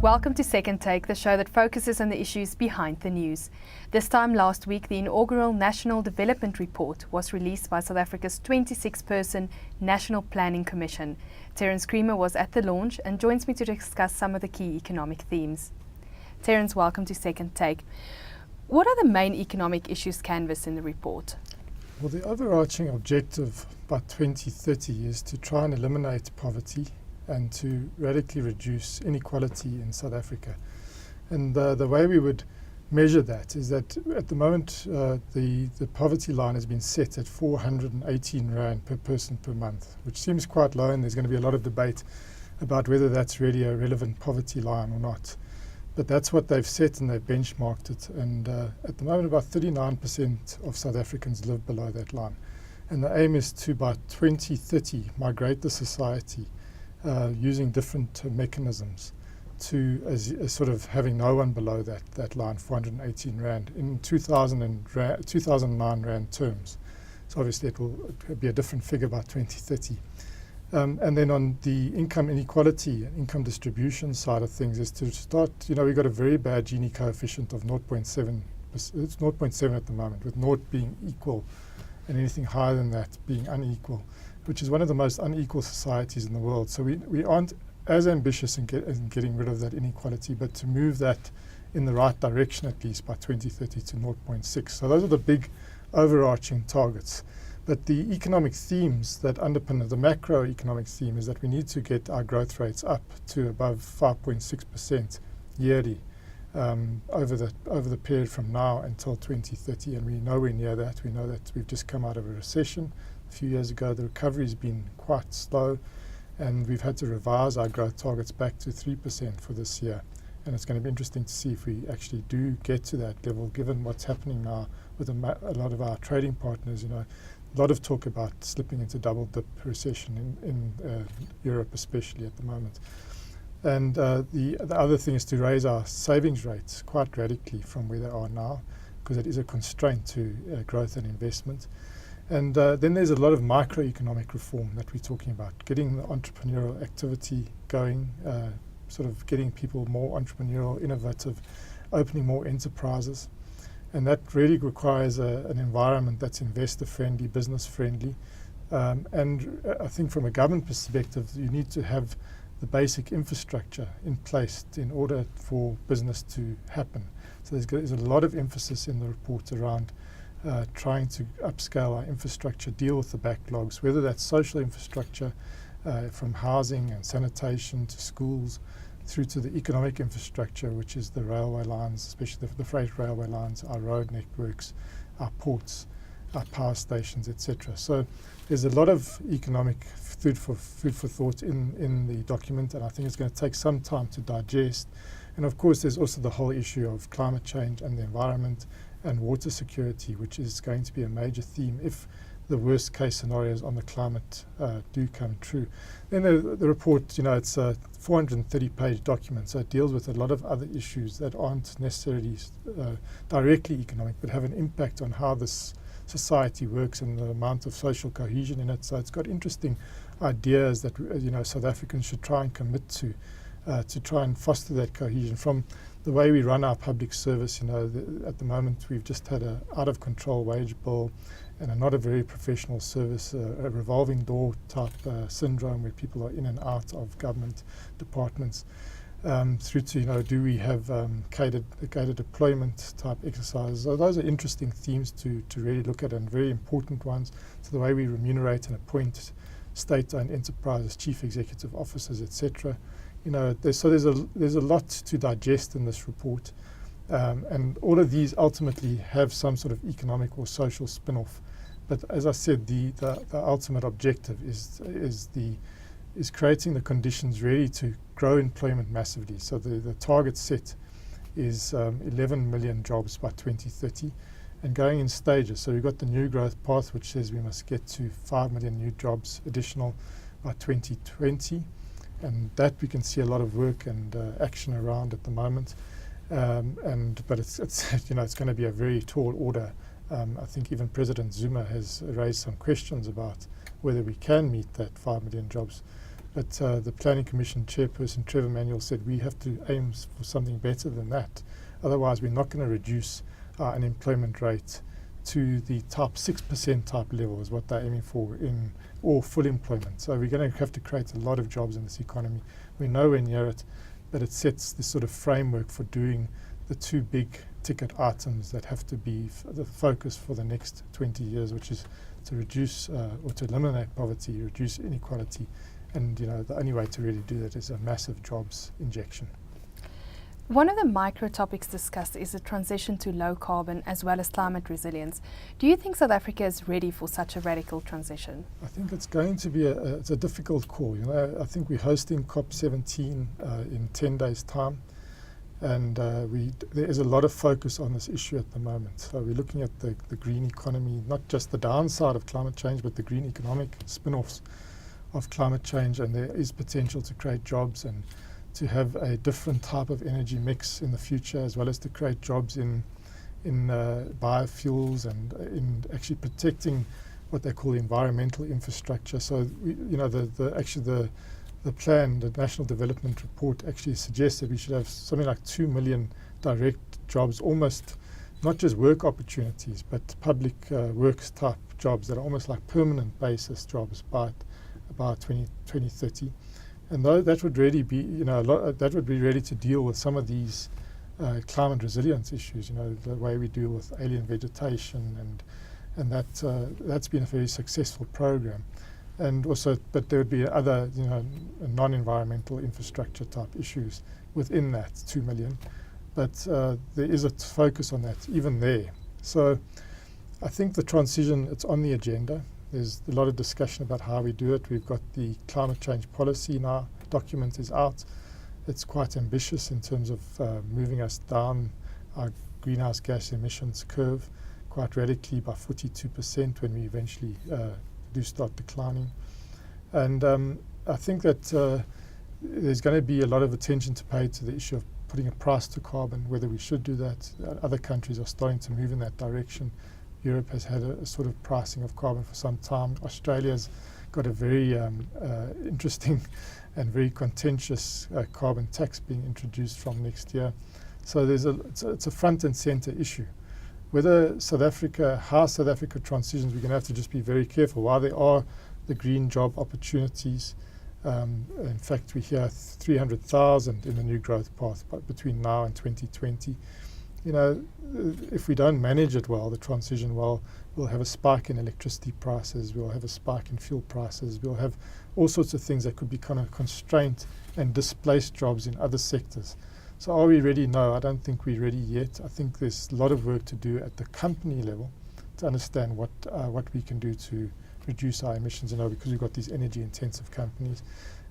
Welcome to Second Take, the show that focuses on the issues behind the news. This time last week, the inaugural National Development Report was released by South Africa's 26-person National Planning Commission. Terence Creamer was at the launch and joins me to discuss some of the key economic themes. Terence, welcome to Second Take. What are the main economic issues canvassed in the report? Well, the overarching objective by 2030 is to try and eliminate poverty and to radically reduce inequality in South Africa. And the way we would measure that is that at the moment the poverty line has been set at 418 Rand per person per month, which seems quite low, and there's going to be a lot of debate about whether that's really a relevant poverty line or not. But that's what they've set, and they've benchmarked it. And at the moment, about 39% of South Africans live below that line. And the aim is to, by 2030, migrate the society using different mechanisms to as sort of having no one below that line, 418 Rand, in 2009 Rand terms. So obviously it will be a different figure by 2030. And then on the income inequality, income distribution side of things is to start, we've got a very bad Gini coefficient of 0.7. It's 0.7 at the moment, with 0 being equal and anything higher than that being unequal, which is one of the most unequal societies in the world. So we aren't as ambitious in getting rid of that inequality, but to move that in the right direction at least by 2030 to 0.6. So those are the big overarching targets. But the economic themes that underpin it, the macroeconomic theme, is that we need to get our growth rates up to above 5.6% yearly over the period from now until 2030, and we're nowhere near that. We know that we've just come out of a recession. A few years ago, the recovery has been quite slow, and we've had to revise our growth targets back to 3% for this year. And it's going to be interesting to see if we actually do get to that level, given what's happening now with a lot of our trading partners. A lot of talk about slipping into double-dip recession in Europe, especially at the moment. And the other thing is to raise our savings rates quite radically from where they are now, because it is a constraint to growth and investment. And then there's a lot of microeconomic reform that we're talking about, getting the entrepreneurial activity going, sort of getting people more entrepreneurial, innovative, opening more enterprises. And that really requires an environment that's investor-friendly, business-friendly. And I think from a government perspective, you need to have the basic infrastructure in place in order for business to happen. So there's a lot of emphasis in the report around trying to upscale our infrastructure, deal with the backlogs, whether that's social infrastructure from housing and sanitation to schools, through to the economic infrastructure, which is the railway lines, especially the freight railway lines, our road networks, our ports, our power stations, etc. So there's a lot of economic food for thought in the document, and I think it's going to take some time to digest. And of course, there's also the whole issue of climate change and the environment and water security, which is going to be a major theme if the worst case scenarios on the climate do come true. Then the report, it's a 430-page document, so it deals with a lot of other issues that aren't necessarily directly economic, but have an impact on how this society works and the amount of social cohesion in it. So it's got interesting ideas that South Africans should try and commit to try and foster that cohesion. From the way we run our public service, at the moment we've just had an out-of-control wage bill and not a very professional service, a revolving door type syndrome where people are in and out of government departments, through to, do we have catered deployment type exercises. So those are interesting themes to really look at, and very important ones. So the way we remunerate and appoint state-owned enterprises, chief executive officers, etc. There's a lot to digest in this report, and all of these ultimately have some sort of economic or social spin-off. But as I said, the ultimate objective is creating the conditions really to grow employment massively. So the target set is 11 million jobs by 2030, and going in stages. So we've got the new growth path, which says we must get to 5 million new jobs additional by 2020. And that we can see a lot of work and action around at the moment, but it's it's going to be a very tall order. I think even President Zuma has raised some questions about whether we can meet that 5 million jobs. But the Planning Commission chairperson, Trevor Manuel, said we have to aim for something better than that. Otherwise, we're not going to reduce our unemployment rate to the top 6% type level is what they're aiming for or full employment. So we're going to have to create a lot of jobs in this economy. We're nowhere near it, but it sets this sort of framework for doing the two big ticket items that have to be the focus for the next 20 years, which is to reduce or to eliminate poverty, reduce inequality, and the only way to really do that is a massive jobs injection. One of the micro topics discussed is the transition to low carbon as well as climate resilience. Do you think South Africa is ready for such a radical transition? I think it's going to be it's a difficult call. I think we're hosting COP17 in 10 days' time, and there is a lot of focus on this issue at the moment. So we're looking at the green economy, not just the downside of climate change, but the green economic spin-offs of climate change, and there is potential to create jobs and to have a different type of energy mix in the future, as well as to create jobs in biofuels and in actually protecting what they call environmental infrastructure. So the plan, the National Development Report, actually suggests that we should have something like 2 million direct jobs, almost not just work opportunities, but public works type jobs that are almost like permanent basis jobs by 2030. And that would really be, that would be ready to deal with some of these climate resilience issues. The way we deal with alien vegetation, and that's been a very successful program. And also, but there would be other, non-environmental infrastructure type issues within that 2 million. But there is a focus on that even there. So I think the transition, it's on the agenda. There's a lot of discussion about how we do it. We've got the climate change policy now. Document is out. It's quite ambitious in terms of moving us down our greenhouse gas emissions curve quite radically by 42% when we eventually do start declining. And I think that there's going to be a lot of attention to pay to the issue of putting a price to carbon, whether we should do that. Other countries are starting to move in that direction. Europe has had a sort of pricing of carbon for some time. Australia's got a very interesting and very contentious carbon tax being introduced from next year. So it's a front and center issue. How South Africa transitions, we're going to have to just be very careful. While there are the green job opportunities, in fact we hear 300,000 in the new growth path between now and 2020. If we don't manage it well, the transition well, we'll have a spike in electricity prices, we'll have a spike in fuel prices, we'll have all sorts of things that could be kind of constraint and displace jobs in other sectors. So are we ready? No, I don't think we're ready yet. I think there's a lot of work to do at the company level to understand what we can do to reduce our emissions, because we've got these energy intensive companies,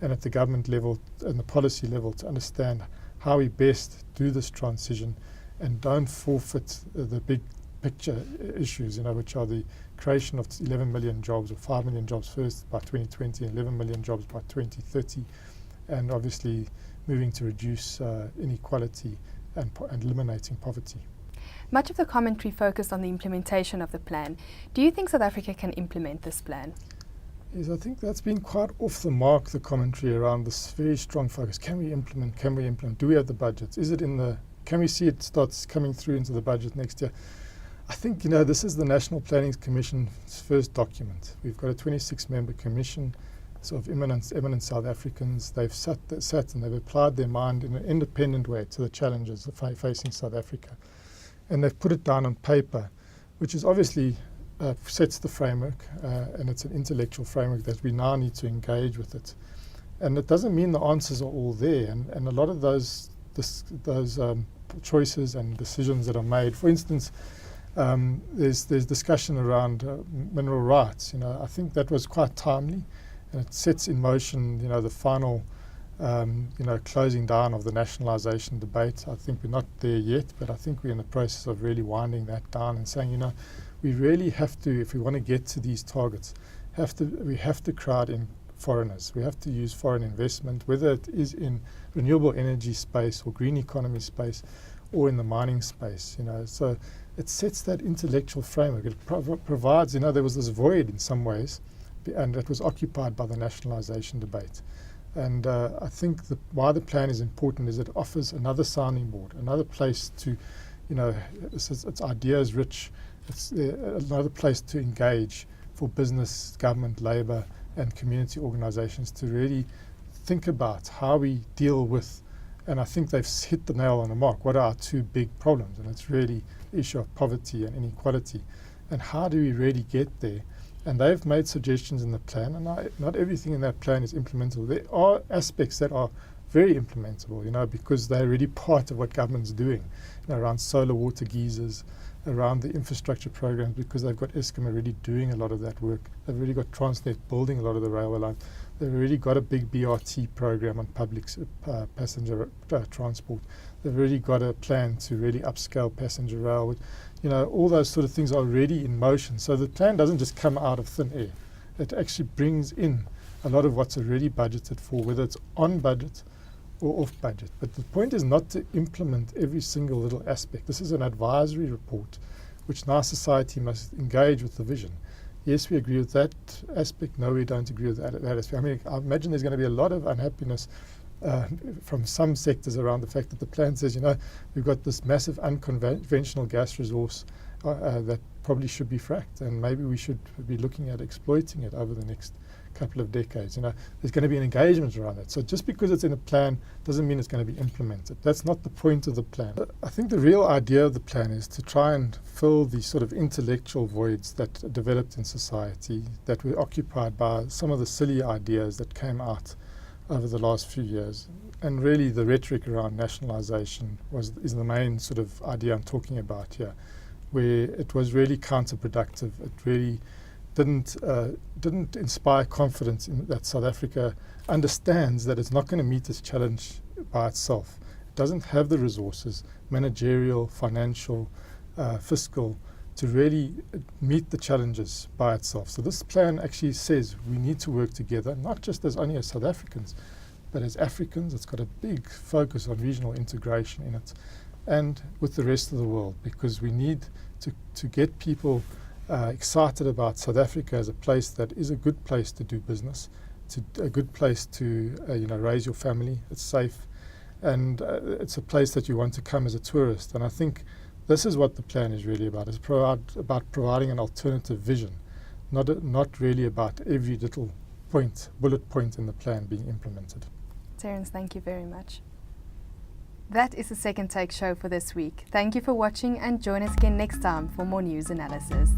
and at the government level and the policy level to understand how we best do this transition and don't forfeit the big picture issues, which are the creation of 11 million jobs or 5 million jobs first by 2020 and 11 million jobs by 2030, and obviously moving to reduce inequality and eliminating poverty. Much of the commentary focused on the implementation of the plan. Do you think South Africa can implement this plan? Yes, I think that's been quite off the mark, the commentary around this very strong focus. Can we implement? Do we have the budgets? Can we see it starts coming through into the budget next year? I think, this is the National Planning Commission's first document. We've got a 26-member commission of eminent South Africans. They've sat and they've applied their mind in an independent way to the challenges facing South Africa. And they've put it down on paper, which is obviously sets the framework, and it's an intellectual framework that we now need to engage with it. And it doesn't mean the answers are all there, and a lot of those choices and decisions that are made. For instance, there's discussion around mineral rights. I think that was quite timely, and it sets in motion, the final, closing down of the nationalisation debate. I think we're not there yet, but I think we're in the process of really winding that down and saying, we really have to, if we want to get to these targets, we have to crowd in foreigners. We have to use foreign investment, whether it is in renewable energy space or green economy space or in the mining space. So it sets that intellectual framework. It provides, there was this void in some ways and it was occupied by the nationalisation debate. And I think why the plan is important is it offers another sounding board, another place to, it's ideas rich, it's another place to engage for business, government, labour and community organisations to really think about how we deal with, and I think they've hit the nail on the mark, what are our two big problems, and it's really the issue of poverty and inequality, and how do we really get there. And they've made suggestions in the plan, and not everything in that plan is implementable. There are aspects that are very implementable, because they're really part of what government's doing, around solar water geysers, around the infrastructure programs, because they've got Eskom already doing a lot of that work. They've already got Transnet building a lot of the railway lines. They've already got a big BRT program on public passenger transport. They've already got a plan to really upscale passenger rail. All those sort of things are already in motion. So the plan doesn't just come out of thin air. It actually brings in a lot of what's already budgeted for, whether it's on budget or off budget. But the point is not to implement every single little aspect. This is an advisory report, which now society must engage with the vision. Yes, we agree with that aspect. No, we don't agree with that aspect. I mean, I imagine there's going to be a lot of unhappiness from some sectors around the fact that the plan says, we've got this massive unconventional gas resource that probably should be fracked, and maybe we should be looking at exploiting it over the next couple of decades. There's going to be an engagement around that. So just because it's in a plan doesn't mean it's going to be implemented. That's not the point of the plan. I think the real idea of the plan is to try and fill the sort of intellectual voids that developed in society that were occupied by some of the silly ideas that came out over the last few years. And really the rhetoric around nationalisation is the main sort of idea I'm talking about here, where it was really counterproductive. It really didn't inspire confidence in that South Africa understands that it's not going to meet this challenge by itself. It doesn't have the resources, managerial, financial, fiscal, to really meet the challenges by itself. So this plan actually says we need to work together, not just only as South Africans, but as Africans. It's got a big focus on regional integration in it, and with the rest of the world, because we need to get people excited about South Africa as a place that is a good place to do business, a good place to raise your family. It's safe, and it's a place that you want to come as a tourist. And I think this is what the plan is really about. It's about providing an alternative vision, not really about every little bullet point in the plan being implemented. Terence, thank you very much. That is the Second Take show for this week. Thank you for watching, and join us again next time for more news analysis.